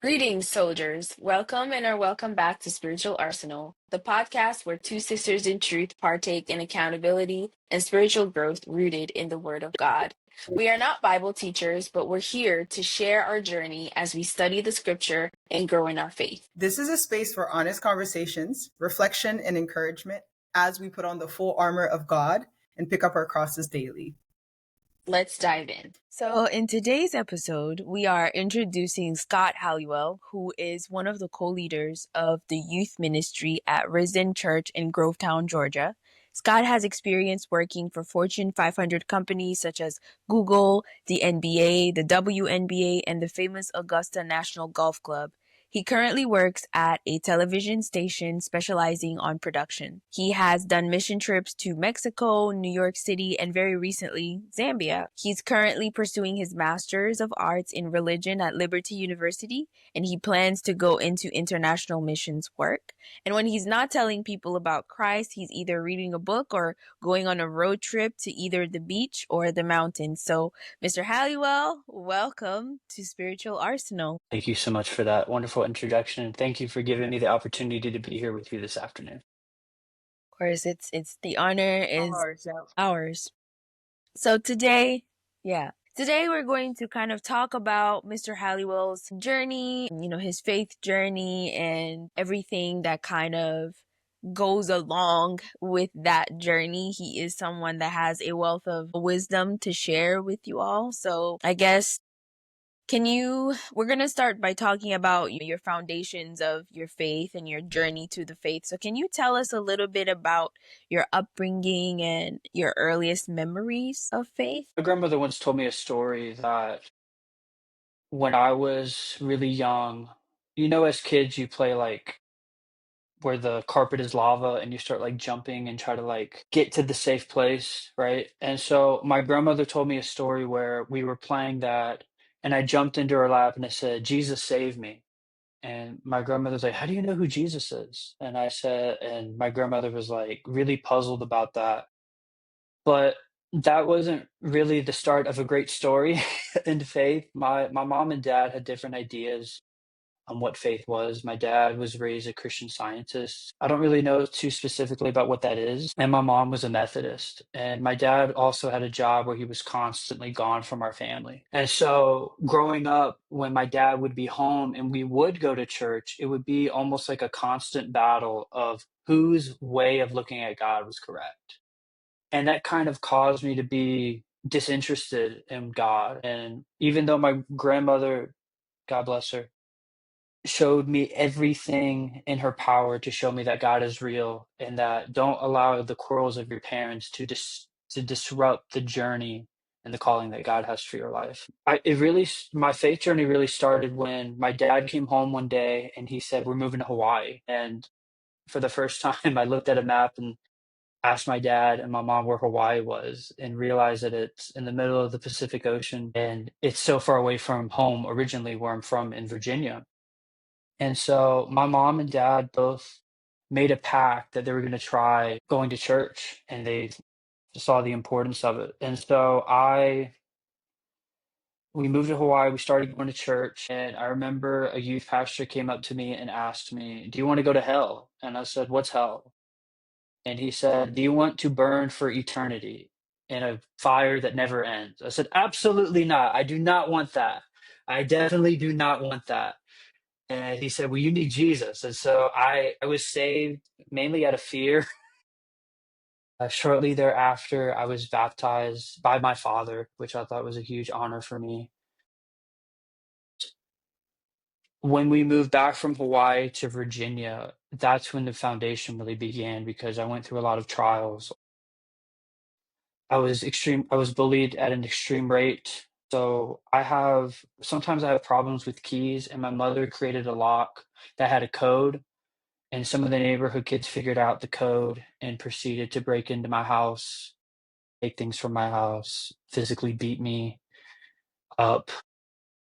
Greetings, soldiers. Welcome and are welcome back to Spiritual Arsenal, the podcast where two sisters in truth partake in accountability and spiritual growth rooted in the Word of God. We are not Bible teachers, but we're here to share our journey as we study the scripture and grow in our faith. This is a space for honest conversations, reflection, and encouragement as we put on the full armor of God and pick up our crosses daily. Let's dive in. So, in today's episode, we are introducing Scott Halliwell, who is one of the co leaders of the youth ministry at Risen Church in Grovetown, Georgia. Scott has experience working for Fortune 500 companies such as Google, the NBA, the WNBA, and the famous Augusta National Golf Club. He currently works at a television station specializing on production. He has done mission trips to Mexico, New York City, and very recently, Zambia. He's currently pursuing his Master's of Arts in Religion at Liberty University, and he plans to go into international missions work. And when he's not telling people about Christ, he's either reading a book or going on a road trip to either the beach or the mountains. So, Mr. Halliwell, welcome to Spiritual Arsenal. Thank you so much for that wonderful introduction, and thank you for giving me the opportunity to be here with you this afternoon. Of course, it's the honor is ours. So today we're going to kind of talk about Mr. Halliwell's journey, his faith journey and everything that kind of goes along with that journey. He is someone that has a wealth of wisdom to share with you all. So I guess we're going to start by talking about your foundations of your faith and your journey to the faith. So can you tell us a little bit about your upbringing and your earliest memories of faith? My grandmother once told me a story that when I was really young, as kids, you play like where the carpet is lava and you start like jumping and try to like get to the safe place, right? And so my grandmother told me a story where we were playing that and I jumped into her lap and I said, "Jesus save me." And my grandmother's like, "How do you know who Jesus is?" And I said, and my grandmother was like really puzzled about that. But that wasn't really the start of a great story in faith. My mom and dad had different ideas on what faith was. My dad was raised a Christian Scientist. I don't really know too specifically about what that is. And my mom was a Methodist. And my dad also had a job where he was constantly gone from our family. And so growing up, when my dad would be home and we would go to church, it would be almost like a constant battle of whose way of looking at God was correct. And that kind of caused me to be disinterested in God. And even though my grandmother, God bless her, showed me everything in her power to show me that God is real and that don't allow the quarrels of your parents to disrupt the journey and the calling that God has for your life. My faith journey really started when my dad came home one day and he said, "We're moving to Hawaii." And for the first time, I looked at a map and asked my dad and my mom where Hawaii was and realized that it's in the middle of the Pacific Ocean and it's so far away from home originally where I'm from in Virginia. And so my mom and dad both made a pact that they were going to try going to church and they saw the importance of it. And so we moved to Hawaii, we started going to church, and I remember a youth pastor came up to me and asked me, "Do you want to go to hell?" And I said, "What's hell?" And he said, "Do you want to burn for eternity in a fire that never ends?" I said, "Absolutely not. I do not want that. I definitely do not want that." And he said, "Well, you need Jesus." And so I was saved mainly out of fear. Shortly thereafter, I was baptized by my father, which I thought was a huge honor for me. When we moved back from Hawaii to Virginia, that's when the foundation really began because I went through a lot of trials. I was bullied at an extreme rate. So sometimes I have problems with keys, and my mother created a lock that had a code, and some of the neighborhood kids figured out the code and proceeded to break into my house, take things from my house, physically beat me up.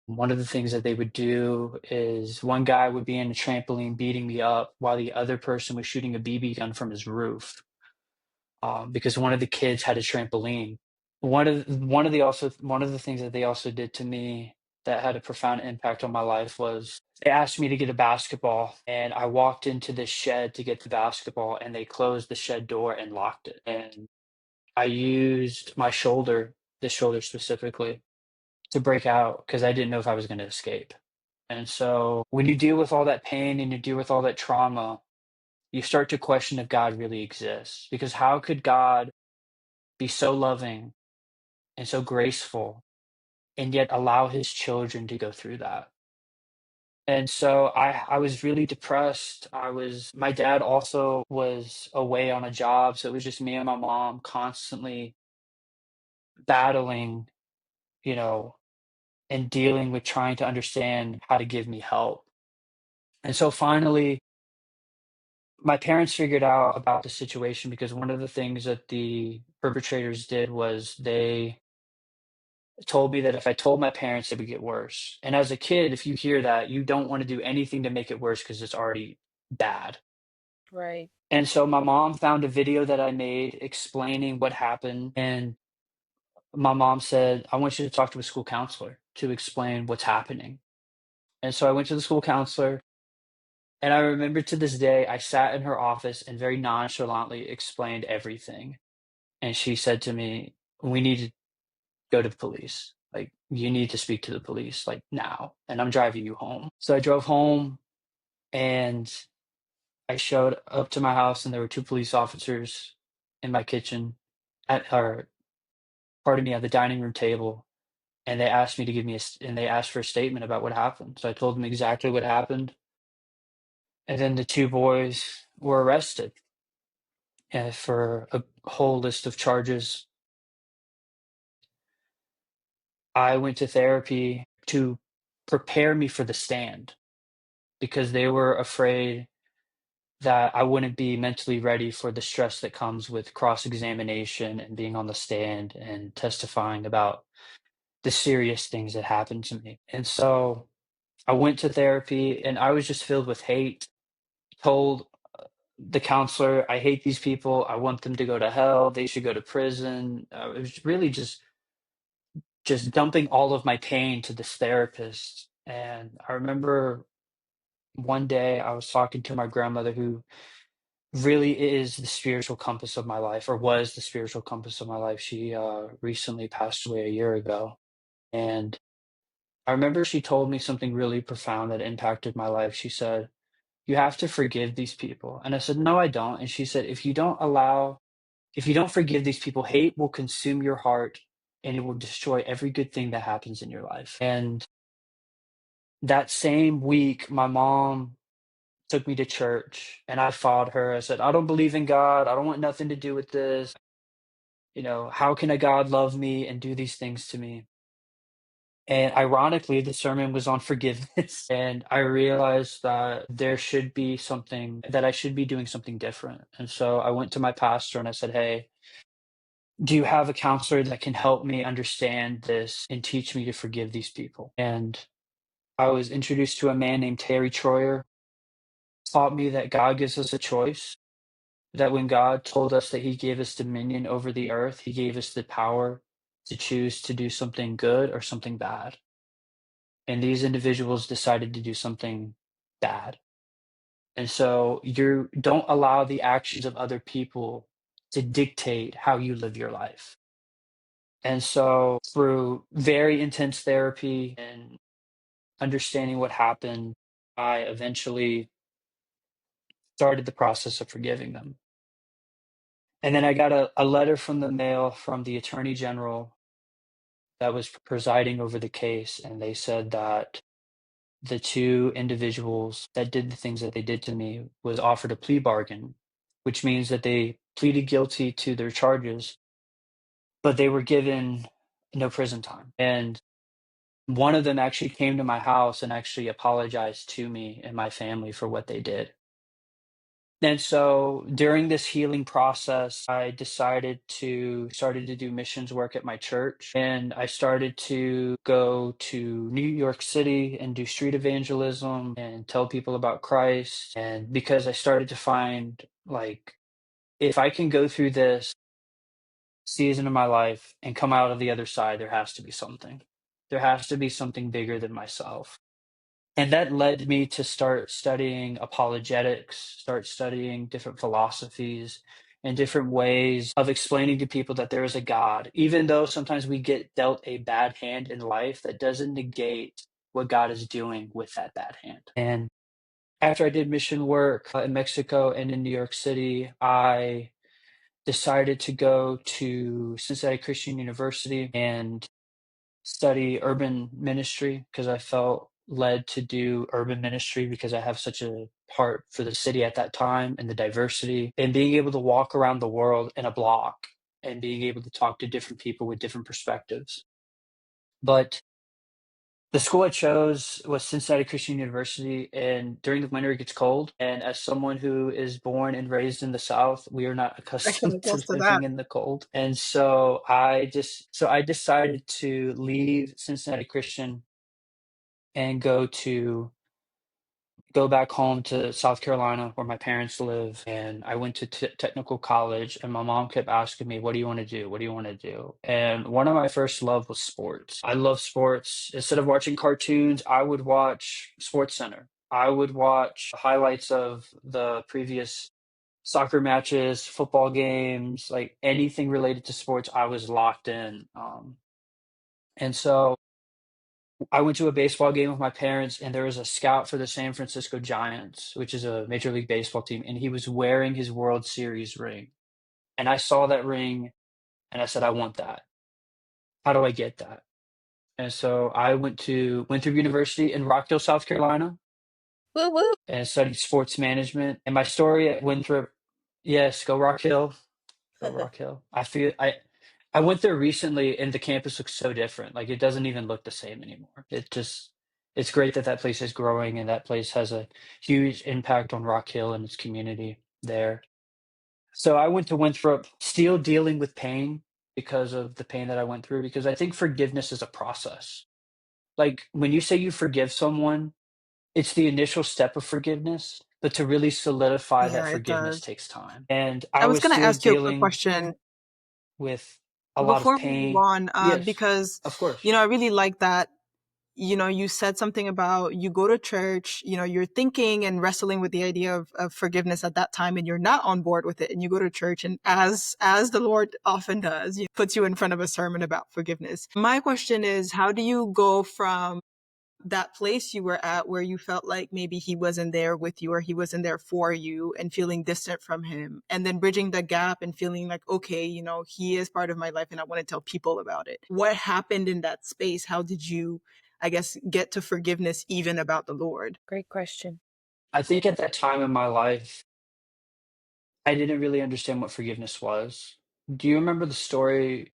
One of the things that they would do is one guy would be in a trampoline beating me up while the other person was shooting a BB gun from his roof, because one of the kids had a trampoline. One of the things that they also did to me that had a profound impact on my life was they asked me to get a basketball, and I walked into this shed to get the basketball, and they closed the shed door and locked it. And I used my shoulder, this shoulder specifically, to break out because I didn't know if I was going to escape. And so when you deal with all that pain and you deal with all that trauma, you start to question if God really exists. Because how could God be so loving and so graceful and yet allow his children to go through that? And so I was really depressed. My dad also was away on a job, so it was just me and my mom constantly battling, you know, and dealing with trying to understand how to give me help. And so finally, my parents figured out about the situation because one of the things that the perpetrators did was they told me that if I told my parents, it would get worse. And as a kid, if you hear that, you don't want to do anything to make it worse because it's already bad. Right. And so my mom found a video that I made explaining what happened. And my mom said, I want you to talk to a school counselor to explain what's happening. And so I went to the school counselor. And I remember to this day, I sat in her office and very nonchalantly explained everything. And she said to me, we need to go to the police. Like, you need to speak to the police, like now. And I'm driving you home. So I drove home and I showed up to my house, and there were two police officers in my kitchen or pardon me, at the dining room table. And they asked me to and they asked for a statement about what happened. So I told them exactly what happened. And then the two boys were arrested for a whole list of charges. I went to therapy to prepare me for the stand because they were afraid that I wouldn't be mentally ready for the stress that comes with cross-examination and being on the stand and testifying about the serious things that happened to me. And so I went to therapy and I was just filled with hate, told the counselor, I hate these people. I want them to go to hell. They should go to prison. It was really just dumping all of my pain to this therapist. And I remember one day I was talking to my grandmother, who really is the spiritual compass of my life, or was the spiritual compass of my life. She recently passed away a year ago. And I remember she told me something really profound that impacted my life. She said, you have to forgive these people. And I said, no, I don't. And she said, if you don't forgive these people, hate will consume your heart and it will destroy every good thing that happens in your life. And that same week, my mom took me to church and I fought her. I said, I don't believe in God. I don't want nothing to do with this. How can a God love me and do these things to me? And ironically, the sermon was on forgiveness. And I realized that there should be something that I should be doing something different. And so I went to my pastor and I said, hey, do you have a counselor that can help me understand this and teach me to forgive these people? And I was introduced to a man named Terry Troyer, taught me that God gives us a choice, that when God told us that he gave us dominion over the earth, he gave us the power to choose to do something good or something bad. And these individuals decided to do something bad. And so you don't allow the actions of other people to dictate how you live your life. And so through very intense therapy and understanding what happened, I eventually started the process of forgiving them. And then I got a letter from the mail from the attorney general that was presiding over the case. And they said that the two individuals that did the things that they did to me was offered a plea bargain, which means that they pleaded guilty to their charges, but they were given no prison time. And one of them actually came to my house and actually apologized to me and my family for what they did. And so during this healing process, I started to do missions work at my church. And I started to go to New York City and do street evangelism and tell people about Christ. And because I started to find, like, if I can go through this season of my life and come out of the other side, there has to be something. There has to be something bigger than myself. And that led me to start studying apologetics, start studying different philosophies and different ways of explaining to people that there is a God. Even though sometimes we get dealt a bad hand in life, that doesn't negate what God is doing with that bad hand. And after I did mission work in Mexico and in New York City, I decided to go to Cincinnati Christian University and study urban ministry because I felt led to do urban ministry because I have such a heart for the city at that time and the diversity and being able to walk around the world in a block and being able to talk to different people with different perspectives. But the school I chose was Cincinnati Christian University, and during the winter it gets cold. And as someone who is born and raised in the South, we are not I can accustomed to attest to that. living in the cold. And so I decided to leave Cincinnati Christian and go back home to South Carolina where my parents live. And I went to technical college, and my mom kept asking me, "What do you want to do? What do you want to do?" And one of my first love was sports. I love sports. Instead of watching cartoons, I would watch Sports Center. I would watch highlights of the previous soccer matches, football games, like anything related to sports, I was locked in. And so I went to a baseball game with my parents, and there was a scout for the San Francisco Giants, which is a Major League Baseball team, and he was wearing his World Series ring. And I saw that ring, and I said, "I want that. How do I get that?" And so I went to Winthrop University in Rockville, South Carolina, Woo woo. and studied sports management. And my story at Winthrop, yes, go Rock Hill. Go Rock Hill. I went there recently and the campus looks so different. Like it doesn't even look the same anymore. It's great that that place is growing and that place has a huge impact on Rock Hill and its community there. So I went to Winthrop still dealing with pain because of the pain that I went through because I think forgiveness is a process. Like when you say you forgive someone, it's the initial step of forgiveness, but to really solidify that Yeah, it forgiveness does. takes time. And I I was was going to still ask you a quick dealing question with a lot of before we move pain. on, Yes, because, of course. I really like that. You said something about you go to church, you're thinking and wrestling with the idea of forgiveness at that time, and you're not on board with it. And you go to church, and as the Lord often does, he puts you in front of a sermon about forgiveness. My question is, how do you go from that place you were at where you felt like maybe he wasn't there with you or he wasn't there for you and feeling distant from him, and then bridging the gap and feeling like, okay, he is part of my life and I want to tell people about it? What happened in that space? How did you, I guess, get to forgiveness even about the Lord? Great question. I think at that time in my life, I didn't really understand what forgiveness was. Do you remember the story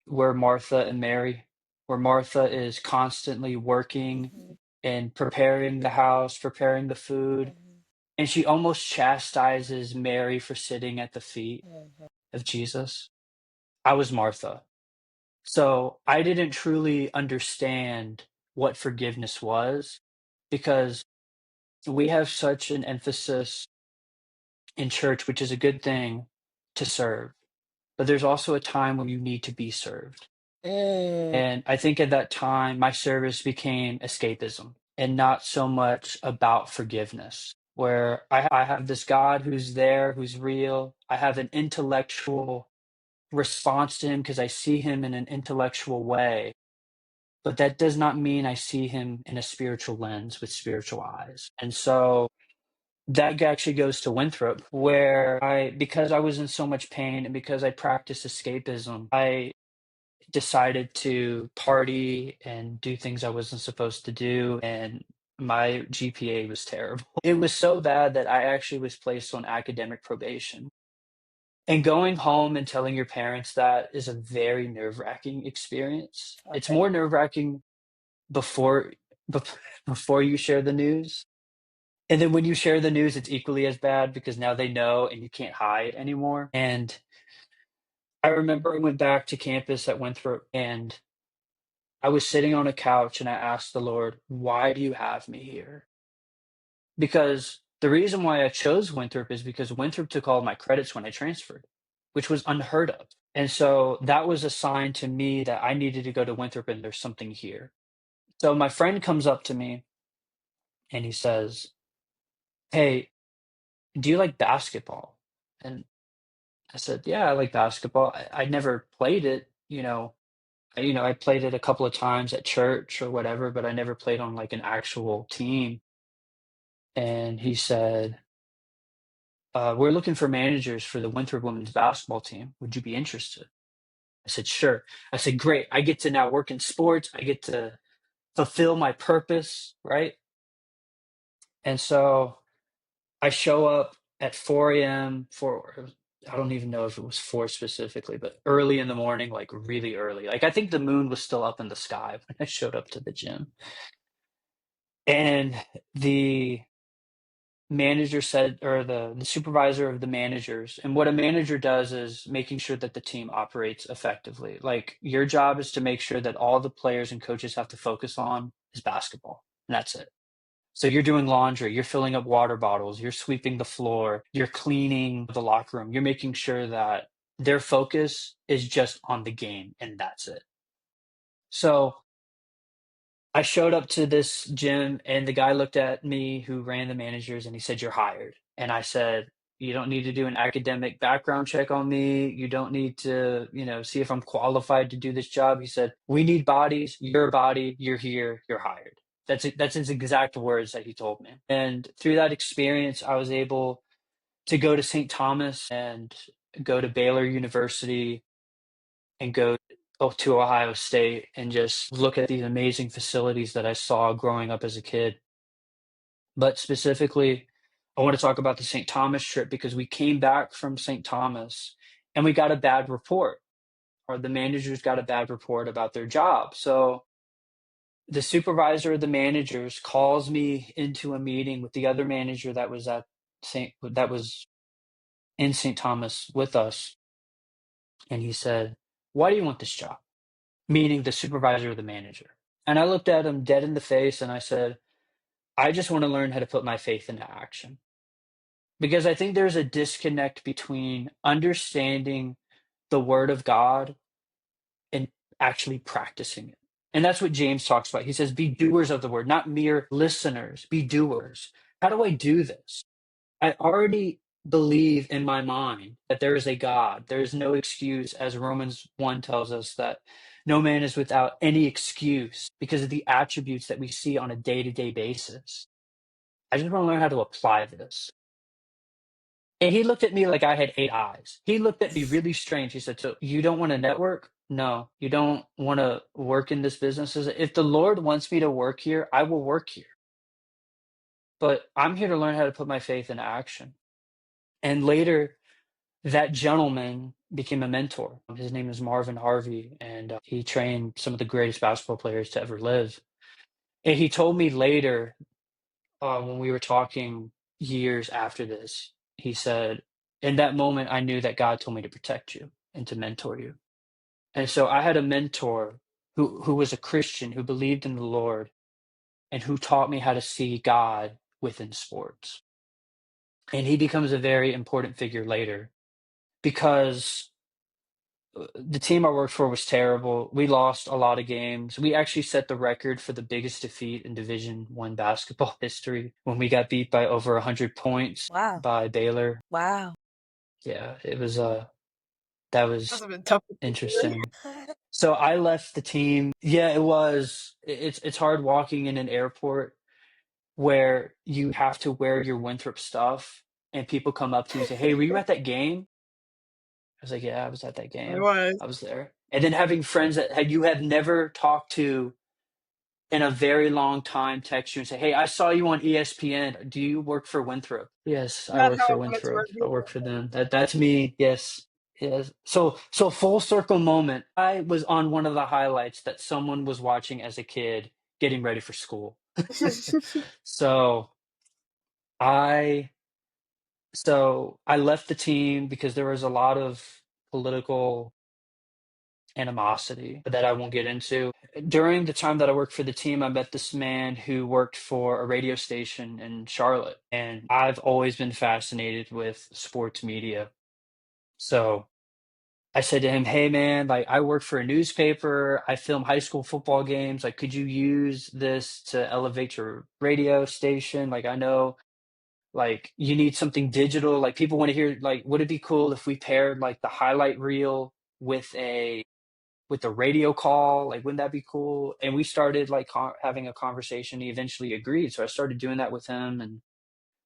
where Martha and Mary, where Martha is constantly working Mhm, and preparing the house, preparing the food, mhm, and she almost chastises Mary for sitting at the feet mhm. of Jesus? I was Martha. So I didn't truly understand what forgiveness was because we have such an emphasis in church, which is a good thing, to serve. But there's also a time when you need to be served. Mm. And I think at that time, my service became escapism and not so much about forgiveness, where I have this God who's there, who's real. I have an intellectual response to him because I see him in an intellectual way. But that does not mean I see him in a spiritual lens with spiritual eyes. And so that actually goes to Winthrop, where because I was in so much pain and because I practiced escapism, I decided to party and do things I wasn't supposed to do. And my GPA was terrible. It was so bad that I actually was placed on academic probation. And going home and telling your parents that is a very nerve-wracking experience. It's Okay. more nerve-wracking before before you share the news. And then when you share the news, it's equally as bad because now they know and you can't hide anymore. And I remember I went back to campus at Winthrop and I was sitting on a couch and I asked the Lord, "Why do you have me here?" Because the reason why I chose Winthrop is because Winthrop took all my credits when I transferred. which was unheard of. And so that was a sign to me that I needed to go to Winthrop and there's something here. So my friend comes up to me and he says, "Hey, do you like basketball?" And I said, "Yeah, I like basketball. I never played it, you know. I played it a couple of times at church or whatever, but I never played on like an actual team." And he said, "We're looking for managers for the Winthrop women's basketball team. Would you be interested?" I said, "Sure." I said, "Great. I get to now work in sports. I get to fulfill my purpose, right?" And so I show up at 4 a.m. for I don't even know if it was 4 specifically, but early in the morning, like really early. Like I think the moon was still up in the sky when I showed up to the gym. And the manager said, or the supervisor of the managers, and what a manager does is making sure that the team operates effectively. Like your job is to make sure that all the players and coaches have to focus on is basketball, and that's it. So you're doing laundry, you're filling up water bottles, you're sweeping the floor, you're cleaning the locker room, you're making sure that their focus is just on the game, and that's it. So I showed up to this gym and the guy looked at me who ran the managers and he said, "You're hired." And I said, "You don't need to do an academic background check on me. You don't need to, see if I'm qualified to do this job." He said, "We need bodies. You're a body. You're here. You're hired." That's his exact words that he told me. And through that experience, I was able to go to St. Thomas and go to Baylor University and go to Ohio State and just look at these amazing facilities that I saw growing up as a kid. But specifically, I want to talk about the St. Thomas trip because we came back from St. Thomas and we got a bad report, or the managers got a bad report about their job. So the supervisor of the managers calls me into a meeting with the other manager that was in St. Thomas with us, and he said, "Why do you want this job?" Meaning the supervisor or the manager. And I looked at him dead in the face and I said, "I just want to learn how to put my faith into action." Because I think there's a disconnect between understanding the word of God and actually practicing it. And that's what James talks about. He says, "Be doers of the word, not mere listeners, be doers." How do I do this? I already believe in my mind that there is a God. There is no excuse, as Romans 1 tells us, that no man is without any excuse because of the attributes that we see on a day to day basis. I just want to learn how to apply this. And he looked at me like I had 8 eyes. He looked at me really strange. He said, "So you don't want to network? No, you don't want to work in this business? If the Lord wants me to work here, I will work here. But I'm here to learn how to put my faith into action." And later, that gentleman became a mentor. His name is Marvin Harvey, and he trained some of the greatest basketball players to ever live. And he told me later, when we were talking years after this, he said, "In that moment, I knew that God told me to protect you and to mentor you." And so I had a mentor who was a Christian, who believed in the Lord, and who taught me how to see God within sports. And he becomes a very important figure later because the team I worked for was terrible. We lost a lot of games. We actually set the record for the biggest defeat in Division One basketball history when we got beat by over 100 points Wow. by Baylor. Wow. Yeah, it was that Must was have been tough. interesting. So I left the team. Yeah, it was. It's hard walking in an airport where you have to wear your Winthrop stuff and people come up to you and say, "Hey, were you at that game?" I was like, "Yeah, I was at that I game. was. I was there." And then having friends that you have never talked to in a very long time text you and say, "Hey, I saw you on ESPN. Do you work for Winthrop?" "Yes, I That's work how I for wanted to Winthrop. work I work for them." That's me. Yes. Yes. So full circle moment. I was on one of the highlights that someone was watching as a kid getting ready for school. here. So I I left the team because there was a lot of political animosity that I won't get into. During the time that I worked for the team, I met this man who worked for a radio station in Charlotte, and I've always been fascinated with sports media. So I said to him, "Hey man, like I work for a newspaper. I film high school football games. Like, could you use this to elevate your radio station? Like, I know like you need something digital. Like people want to hear like would it be cool if we paired like the highlight reel with a radio call? Like wouldn't that be cool?" And we started like having a conversation. He eventually agreed. So I started doing that with him, and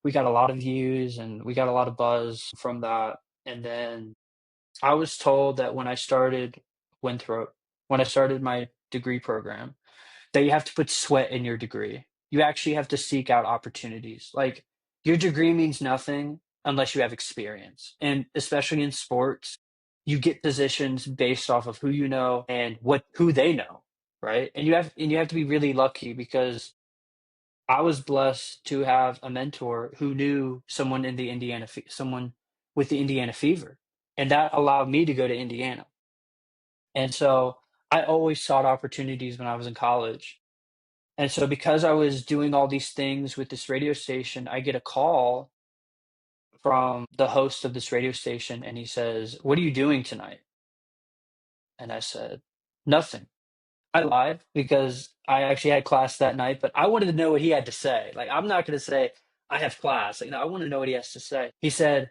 we got a lot of views and we got a lot of buzz from that. And then I was told that when I started Winthrop, when I started my degree program, that you have to put sweat in your degree. You actually have to seek out opportunities. Like your degree means nothing unless you have experience. And especially in sports, you get positions based off of who you know and who they know, right? And you have to be really lucky because I was blessed to have a mentor who knew someone in the someone with the Indiana fever, and that allowed me to go to Indiana. And so I always sought opportunities when I was in college. And so because I was doing all these things with this radio station, I get a call from the host of this radio station and he says, "What are you doing tonight?" And I said, "Nothing." I lied because I actually had class that night, but I wanted to know what he had to say. Like, I'm not going to say I have class. Like, no, I want to know what he has to say. He said,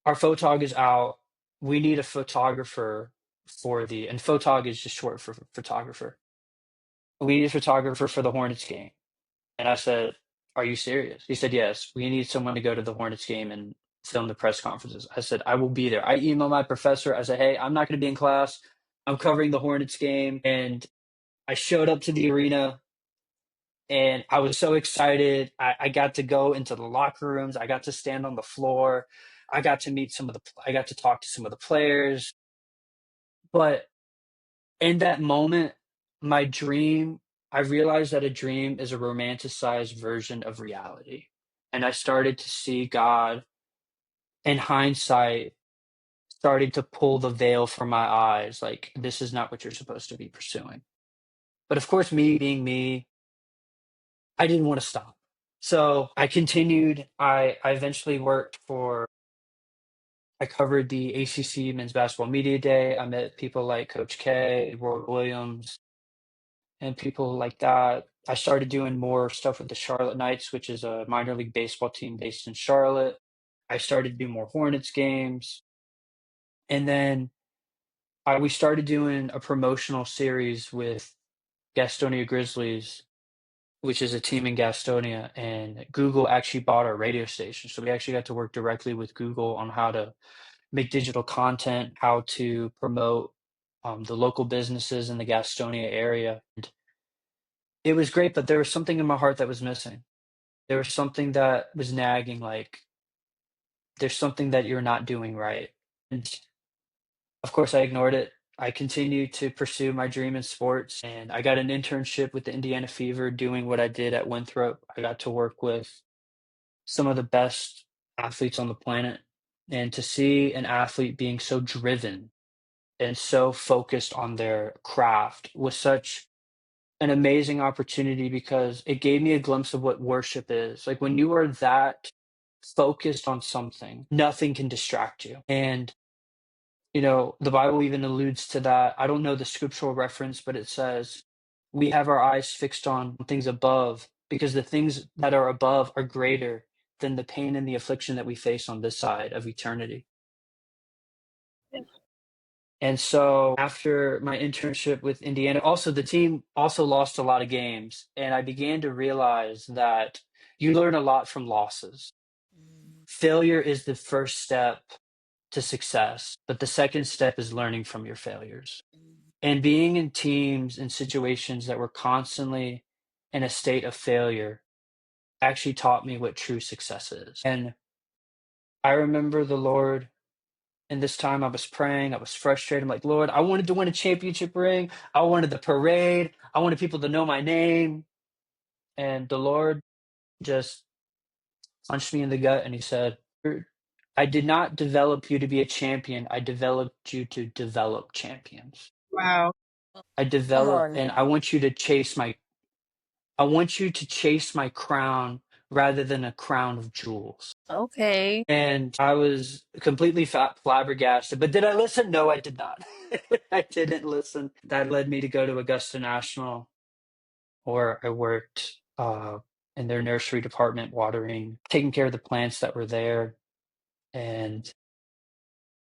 "Our photog is out. We need a photographer and photog is just short for photographer. We need a photographer for the Hornets game." And I said, "Are you serious?" He said, "Yes, we need someone to go to the Hornets game and film the press conferences." I said, "I will be there." I emailed my professor. I said, "Hey, I'm not going to be in class. I'm covering the Hornets game." And I showed up to the arena and I was so excited. I got to go into the locker rooms. I got to stand on the floor. I got to talk to some of the players. But in that moment, I realized that a dream is a romanticized version of reality. And I started to see God, in hindsight, starting to pull the veil from my eyes. Like, this is not what you're supposed to be pursuing. But of course, me being me, I didn't want to stop. So I continued. I eventually I covered the ACC Men's Basketball Media Day. I met people like Coach K, Roy Williams, and people like that. I started doing more stuff with the Charlotte Knights, which is a minor league baseball team based in Charlotte. I started to do more Hornets games. And then we started doing a promotional series with Gastonia Grizzlies, which is a team in Gastonia, and Google actually bought our radio station. So we actually got to work directly with Google on how to make digital content, how to promote the local businesses in the Gastonia area. And it was great, but there was something in my heart that was missing. There was something that was nagging, like, there's something that you're not doing right. And of course, I ignored it. I continued to pursue my dream in sports, and I got an internship with the Indiana Fever doing what I did at Winthrop. I got to work with some of the best athletes on the planet. And to see an athlete being so driven and so focused on their craft was such an amazing opportunity because it gave me a glimpse of what worship is. Like when you are that focused on something, nothing can distract you. And the Bible even alludes to that. I don't know the scriptural reference, but it says, we have our eyes fixed on things above because the things that are above are greater than the pain and the affliction that we face on this side of eternity. And so after my internship with Indiana, also the team also lost a lot of games. And I began to realize that you learn a lot from losses. Failure is the first step to success, but the second step is learning from your failures. And being in teams and situations that were constantly in a state of failure actually taught me what true success is. And I remember the Lord, and this time I was praying, I was frustrated. I'm like, "Lord, I wanted to win a championship ring. I wanted the parade. I wanted people to know my name." And the Lord just punched me in the gut and he said, "I did not develop you to be a champion. I developed you to develop champions. Wow. Come on And now. I want you to chase my crown rather than a crown of jewels. Okay. And I was completely flabbergasted. But did I listen? No, I did not. I didn't listen. That led me to go to Augusta National, where I worked in their nursery department, watering, taking care of the plants that were there. And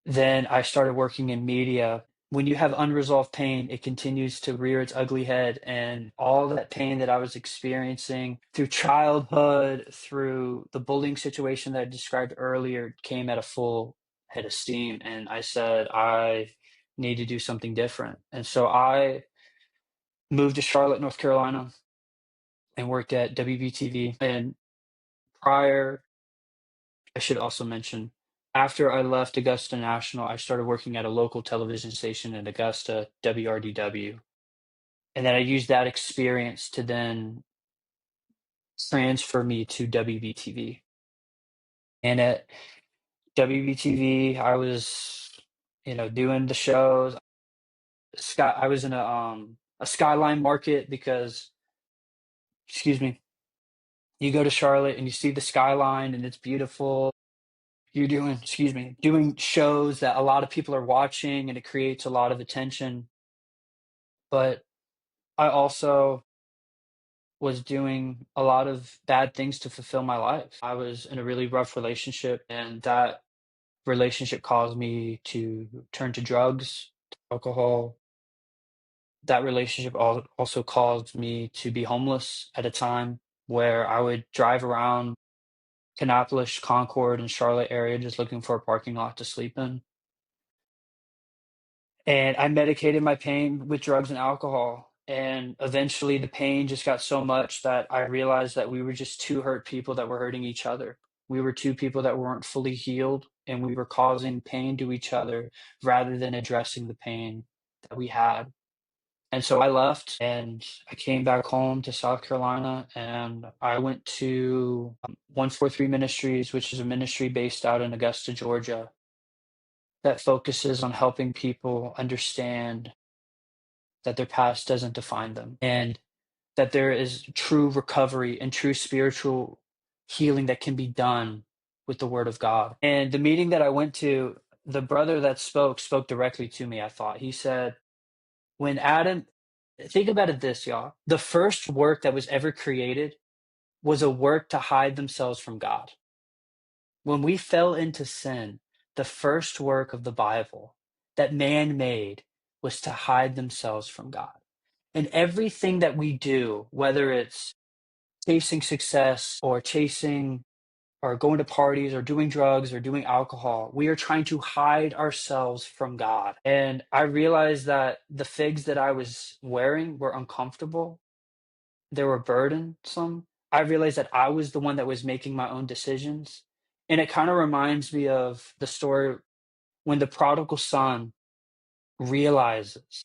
then I started working in media. When you have unresolved pain, it continues to rear its ugly head. And all that pain that I was experiencing through childhood, through the bullying situation that I described earlier, came at a full head of steam. And I said, I need to do something different. And so I moved to Charlotte, North Carolina, and worked at WBTV. And prior, I should also mention, after I left Augusta National, I started working at a local television station in Augusta, WRDW. And then I used that experience to then transfer me to WBTV. And at WBTV, I was, doing the shows. I was in a skyline market because, excuse me, you go to Charlotte and you see the skyline and it's beautiful. You're doing shows that a lot of people are watching and it creates a lot of attention. But I also was doing a lot of bad things to fulfill my life. I was in a really rough relationship, and that relationship caused me to turn to drugs, to alcohol. That relationship also caused me to be homeless at a time where I would drive around Kannapolis, Concord, and Charlotte area just looking for a parking lot to sleep in. And I medicated my pain with drugs and alcohol. And eventually the pain just got so much that I realized that we were just two hurt people that were hurting each other. We were two people that weren't fully healed, and we were causing pain to each other rather than addressing the pain that we had. And so I left and I came back home to South Carolina, and I went to 143 Ministries, which is a ministry based out in Augusta, Georgia, that focuses on helping people understand that their past doesn't define them, and that there is true recovery and true spiritual healing that can be done with the word of God. And the meeting that I went to, the brother that spoke directly to me. I thought he said, when Adam, think about it this, y'all, the first work that was ever created was a work to hide themselves from God. When we fell into sin, the first work of the Bible that man made was to hide themselves from God. And everything that we do, whether it's chasing success or chasing or going to parties or doing drugs or doing alcohol, we are trying to hide ourselves from God. And I realized that the figs that I was wearing were uncomfortable. They were burdensome. I realized that I was the one that was making my own decisions. And it kind of reminds me of the story when the prodigal son realizes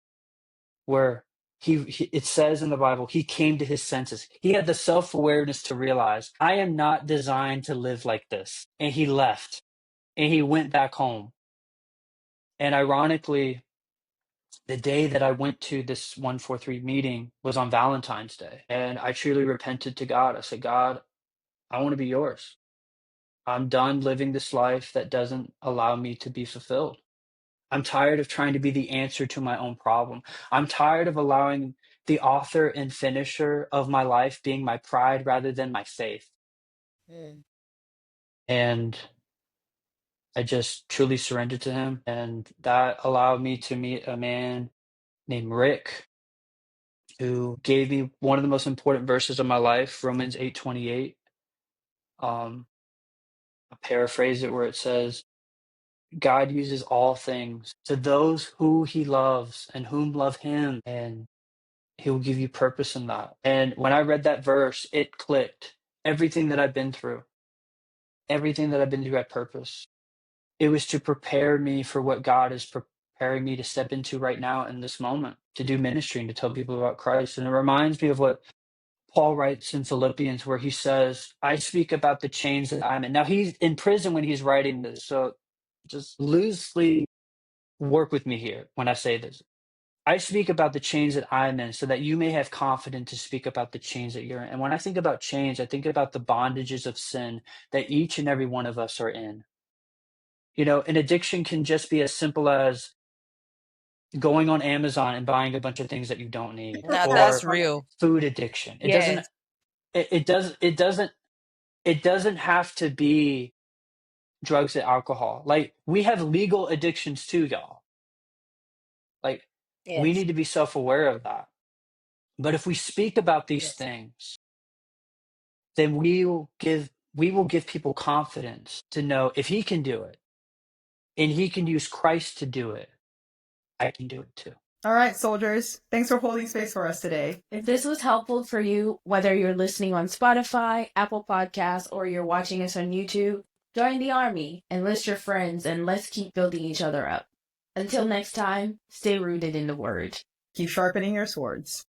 where it says in the Bible, he came to his senses. He had the self-awareness to realize, I am not designed to live like this. And he left and he went back home. And ironically, the day that I went to this 143 meeting was on Valentine's Day. And I truly repented to God. I said, God, I want to be yours. I'm done living this life that doesn't allow me to be fulfilled. I'm tired of trying to be the answer to my own problem. I'm tired of allowing the author and finisher of my life being my pride rather than my faith. Mm. And I just truly surrendered to him. And that allowed me to meet a man named Rick, who gave me one of the most important verses of my life, Romans 8:28. I'll paraphrase it where it says, God uses all things to those who he loves and whom love him, and he will give you purpose in that. And when I read that verse, it clicked. Everything that I've been through had purpose. It was to prepare me for what God is preparing me to step into right now in this moment, to do ministry and to tell people about Christ. And it reminds me of what Paul writes in Philippians, where he says, I speak about the chains that I'm in. Now, he's in prison when he's writing this, so just loosely work with me here when I say this. I speak about the chains that I'm in so that you may have confidence to speak about the chains that you're in. And when I think about chains, I think about the bondages of sin that each and every one of us are in. An addiction can just be as simple as going on Amazon and buying a bunch of things that you don't need, Now that's or real. food addiction. It doesn't Yes. it doesn't have to be drugs and alcohol. Like, we have legal addictions too, y'all. Like, we Yes. need to be self-aware of that. But if we speak about these Yes. things, then we will give people confidence to know if he can do it and he can use Christ to do it, I can do it too. All right, soldiers. Thanks for holding space for us today. If this was helpful for you, whether you're listening on Spotify, Apple Podcasts, or you're watching us on YouTube, join the army, enlist your friends, and let's keep building each other up. Until next time, stay rooted in the Word. Keep sharpening your swords.